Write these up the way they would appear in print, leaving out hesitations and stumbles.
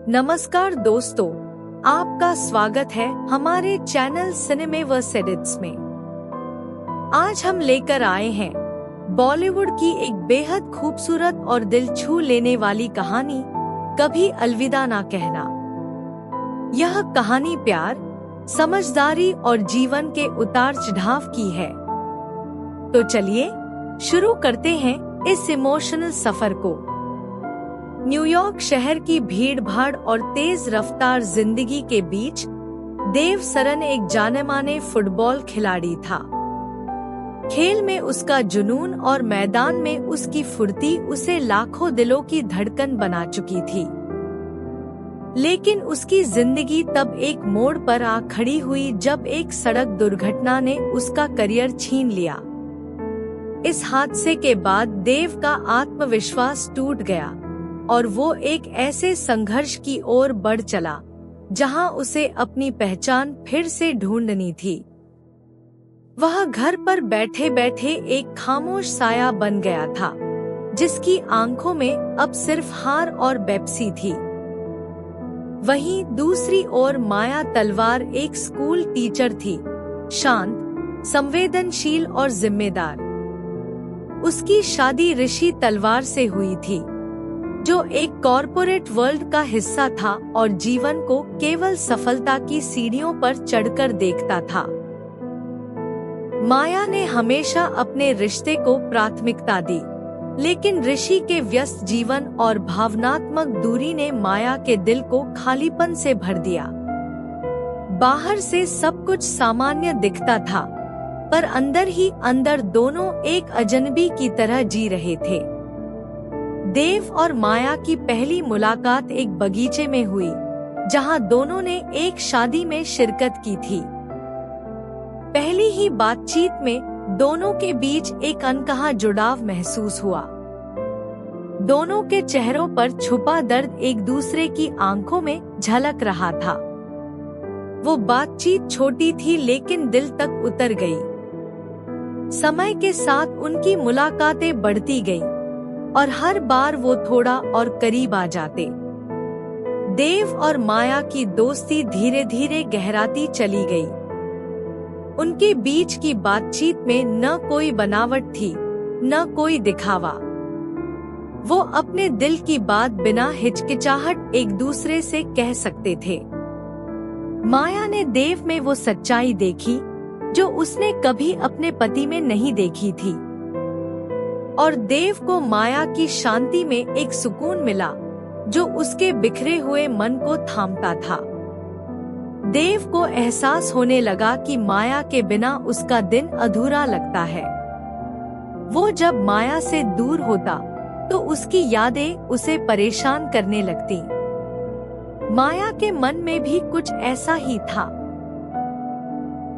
नमस्कार दोस्तों, आपका स्वागत है हमारे चैनल सिनेमेवर्स एडिट्स में। आज हम लेकर आए हैं बॉलीवुड की एक बेहद खूबसूरत और दिल छू लेने वाली कहानी, कभी अलविदा ना कहना। यह कहानी प्यार, समझदारी और जीवन के उतार चढ़ाव की है। तो चलिए शुरू करते हैं इस इमोशनल सफर को। न्यूयॉर्क शहर की भीड़-भाड़ और तेज रफ्तार जिंदगी के बीच देव सरन एक जाने-माने फुटबॉल खिलाड़ी था। खेल में उसका जुनून और मैदान में उसकी फुर्ती उसे लाखों दिलों की धड़कन बना चुकी थी। लेकिन उसकी जिंदगी तब एक मोड़ पर आ खड़ी हुई जब एक सड़क दुर्घटना ने उसका करियर छीन लिया। इस हादसे के बाद देव का आत्मविश्वास टूट गया और वो एक ऐसे संघर्ष की ओर बढ़ चला जहां उसे अपनी पहचान फिर से ढूंढनी थी। वह घर पर बैठे बैठे एक खामोश साया बन गया था, जिसकी आंखों में अब सिर्फ हार और बेपसी थी। वहीं दूसरी ओर माया तलवार एक स्कूल टीचर थी, शांत, संवेदनशील और जिम्मेदार। उसकी शादी ऋषि तलवार से हुई थी, जो एक कॉरपोरेट वर्ल्ड का हिस्सा था और जीवन को केवल सफलता की सीढ़ियों पर चढ़कर देखता था। माया ने हमेशा अपने रिश्ते को प्राथमिकता दी, लेकिन ऋषि के व्यस्त जीवन और भावनात्मक दूरी ने माया के दिल को खालीपन से भर दिया। बाहर से सब कुछ सामान्य दिखता था, पर अंदर ही अंदर दोनों एक अजनबी की तरह जी रहे थे। देव और माया की पहली मुलाकात एक बगीचे में हुई, जहां दोनों ने एक शादी में शिरकत की थी। पहली ही बातचीत में दोनों के बीच एक अनकहा जुड़ाव महसूस हुआ। दोनों के चेहरों पर छुपा दर्द एक दूसरे की आंखों में झलक रहा था। वो बातचीत छोटी थी लेकिन दिल तक उतर गई। समय के साथ उनकी मुलाकातें बढ़ती गईं और हर बार वो थोड़ा और करीब आ जाते। देव और माया की दोस्ती धीरे धीरे गहराती चली गई। उनके बीच की बातचीत में न कोई बनावट थी, न कोई दिखावा। वो अपने दिल की बात बिना हिचकिचाहट एक दूसरे से कह सकते थे। माया ने देव में वो सच्चाई देखी जो उसने कभी अपने पति में नहीं देखी थी, और देव को माया की शांति में एक सुकून मिला जो उसके बिखरे हुए मन को थामता था। देव को एहसास होने लगा कि माया के बिना उसका दिन अधूरा लगता है। वो जब माया से दूर होता तो उसकी यादें उसे परेशान करने लगती। माया के मन में भी कुछ ऐसा ही था।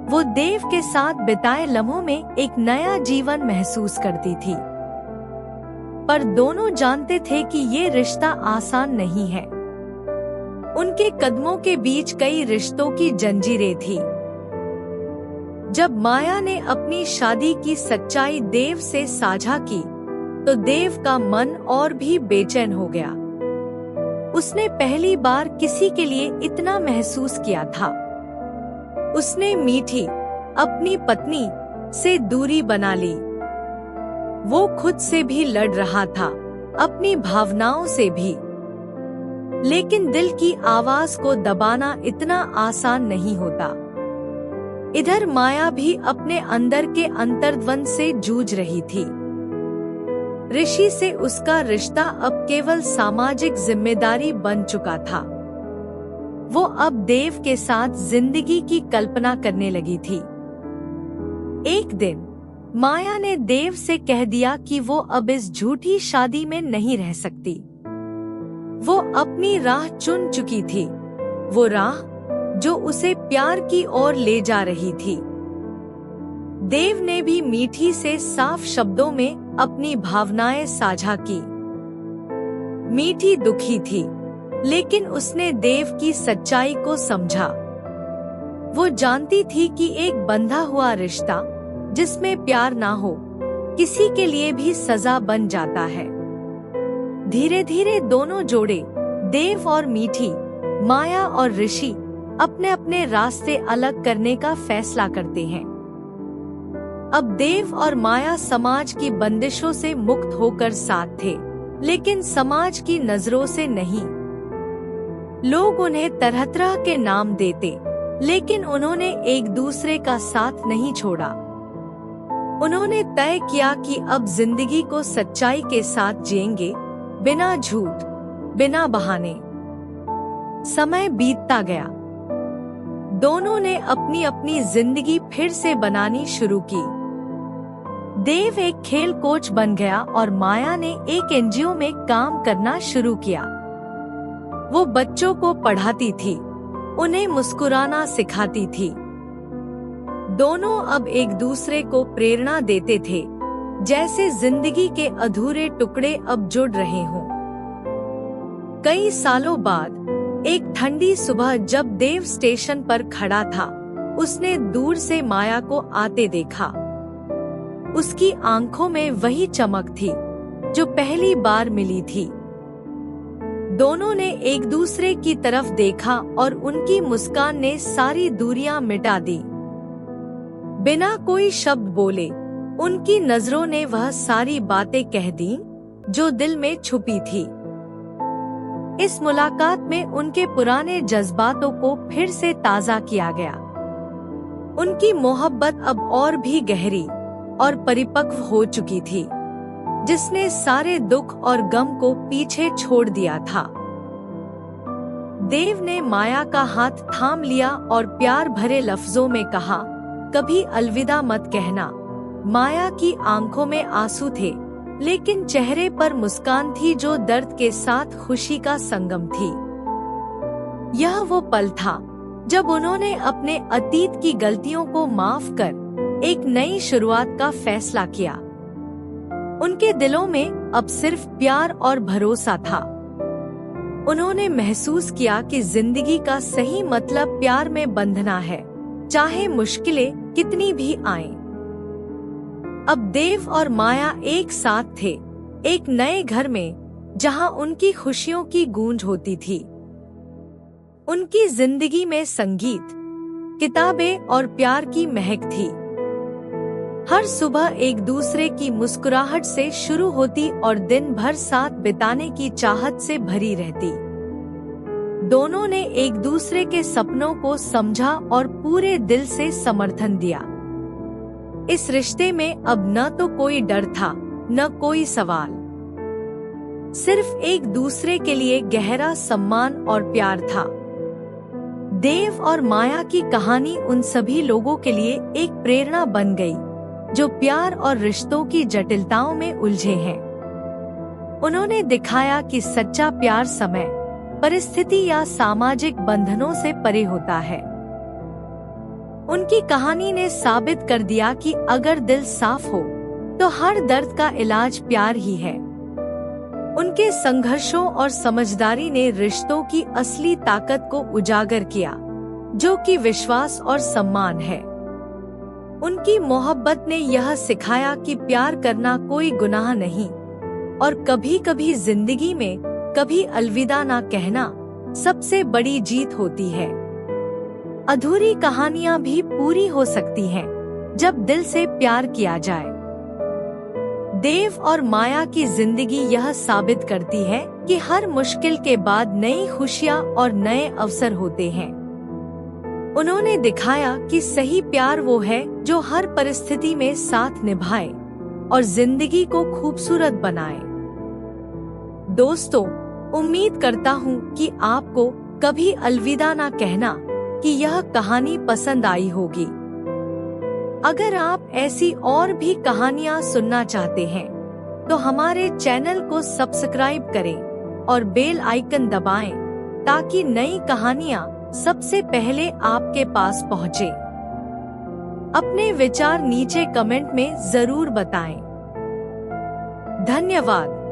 वो देव के साथ बिताए लम्हों में एक नया जीवन महसूस करती थी, पर दोनों जानते थे कि ये रिश्ता आसान नहीं है। उनके कदमों के बीच कई रिश्तों की जंजीरें थी। जब माया ने अपनी शादी की सच्चाई देव से साझा की, तो देव का मन और भी बेचैन हो गया। उसने पहली बार किसी के लिए इतना महसूस किया था। उसने मीठी, अपनी पत्नी से दूरी बना ली। वो खुद से भी लड़ रहा था, अपनी भावनाओं से भी। लेकिन दिल की आवाज को दबाना इतना आसान नहीं होता। इधर माया भी अपने अंदर के अंतर्द्वंद से जूझ रही थी। ऋषि से उसका रिश्ता अब केवल सामाजिक जिम्मेदारी बन चुका था। वो अब देव के साथ जिंदगी की कल्पना करने लगी थी। एक दिन माया ने देव से कह दिया कि वो अब इस झूठी शादी में नहीं रह सकती। वो अपनी राह चुन चुकी थी, वो राह जो उसे प्यार की ओर ले जा रही थी। देव ने भी मीठी से साफ शब्दों में अपनी भावनाएं साझा की। मीठी दुखी थी, लेकिन उसने देव की सच्चाई को समझा। वो जानती थी कि एक बंधा हुआ रिश्ता जिसमें प्यार ना हो, किसी के लिए भी सजा बन जाता है। धीरे धीरे दोनों जोड़े देव और मीठी, माया और ऋषि अपने अपने रास्ते अलग करने का फैसला करते हैं। अब देव और माया समाज की बंदिशों से मुक्त होकर साथ थे, लेकिन समाज की नजरों से नहीं। लोग उन्हें तरह तरह के नाम देते, लेकिन उन्होंने एक दूसरे का साथ नहीं छोड़ा। उन्होंने तय किया कि अब जिंदगी को सच्चाई के साथ जिएंगे, बिना झूठ, बिना बहाने। समय बीतता गया। दोनों ने अपनी अपनी जिंदगी फिर से बनानी शुरू की। देव एक खेल कोच बन गया और माया ने एक एनजीओ में काम करना शुरू किया। वो बच्चों को पढ़ाती थी, उन्हें मुस्कुराना सिखाती थी। दोनों अब एक दूसरे को प्रेरणा देते थे, जैसे जिंदगी के अधूरे टुकड़े अब जुड़ रहे हों। कई सालों बाद एक ठंडी सुबह जब देव स्टेशन पर खड़ा था, उसने दूर से माया को आते देखा। उसकी आंखों में वही चमक थी जो पहली बार मिली थी। दोनों ने एक दूसरे की तरफ देखा और उनकी मुस्कान ने सारी दूरियां मिटा दी। बिना कोई शब्द बोले उनकी नजरों ने वह सारी बातें कह दी जो दिल में छुपी थी। इस मुलाकात में उनके पुराने जज्बातों को फिर से ताज़ा किया गया। उनकी मोहब्बत अब और भी गहरी और परिपक्व हो चुकी थी, जिसने सारे दुख और गम को पीछे छोड़ दिया था। देव ने माया का हाथ थाम लिया और प्यार भरे लफ्जों में कहा, कभी अलविदा मत कहना। माया की आंखों में आंसू थे, लेकिन चेहरे पर मुस्कान थी जो दर्द के साथ खुशी का संगम थी। यह वो पल था जब उन्होंने अपने अतीत की गलतियों को माफ कर एक नई शुरुआत का फैसला किया। उनके दिलों में अब सिर्फ प्यार और भरोसा था। उन्होंने महसूस किया कि जिंदगी का सही मतलब प्यार में बंधना है, चाहे मुश्किलें कितनी भी आएं। अब देव और माया एक साथ थे, एक नए घर में, जहां उनकी खुशियों की गूंज होती थी। उनकी जिंदगी में संगीत, किताबें और प्यार की महक थी। हर सुबह एक दूसरे की मुस्कुराहट से शुरू होती और दिन भर साथ बिताने की चाहत से भरी रहती। दोनों ने एक दूसरे के सपनों को समझा और पूरे दिल से समर्थन दिया। इस रिश्ते में अब न तो कोई डर था, न कोई सवाल। सिर्फ एक दूसरे के लिए गहरा सम्मान और प्यार था। देव और माया की कहानी उन सभी लोगों के लिए एक प्रेरणा बन गई, जो प्यार और रिश्तों की जटिलताओं में उलझे हैं। उन्होंने दिखाया कि सच्चा प्यार समय, परिस्थिति या सामाजिक बंधनों से परे होता है। उनकी कहानी ने साबित कर दिया कि अगर दिल साफ हो तो हर दर्द का इलाज प्यार ही है। उनके संघर्षों और समझदारी ने रिश्तों की असली ताकत को उजागर किया, जो कि विश्वास और सम्मान है। उनकी मोहब्बत ने यह सिखाया कि प्यार करना कोई गुनाह नहीं, और कभी कभी जिंदगी में कभी अलविदा ना कहना सबसे बड़ी जीत होती है। अधूरी कहानियां भी पूरी हो सकती हैं, जब दिल से प्यार किया जाए। देव और माया की जिंदगी यह साबित करती है कि हर मुश्किल के बाद नई खुशियां और नए अवसर होते हैं। उन्होंने दिखाया कि सही प्यार वो है जो हर परिस्थिति में साथ निभाए और जिंदगी को खूबसूरत बनाए। दोस्तों, उम्मीद करता हूँ कि आपको कभी अलविदा ना कहना कि यह कहानी पसंद आई होगी। अगर आप ऐसी और भी कहानियाँ सुनना चाहते हैं, तो हमारे चैनल को सब्सक्राइब करें और बेल आइकन दबाएं, ताकि नई कहानियाँ सबसे पहले आपके पास पहुँचे। अपने विचार नीचे कमेंट में जरूर बताएं। धन्यवाद।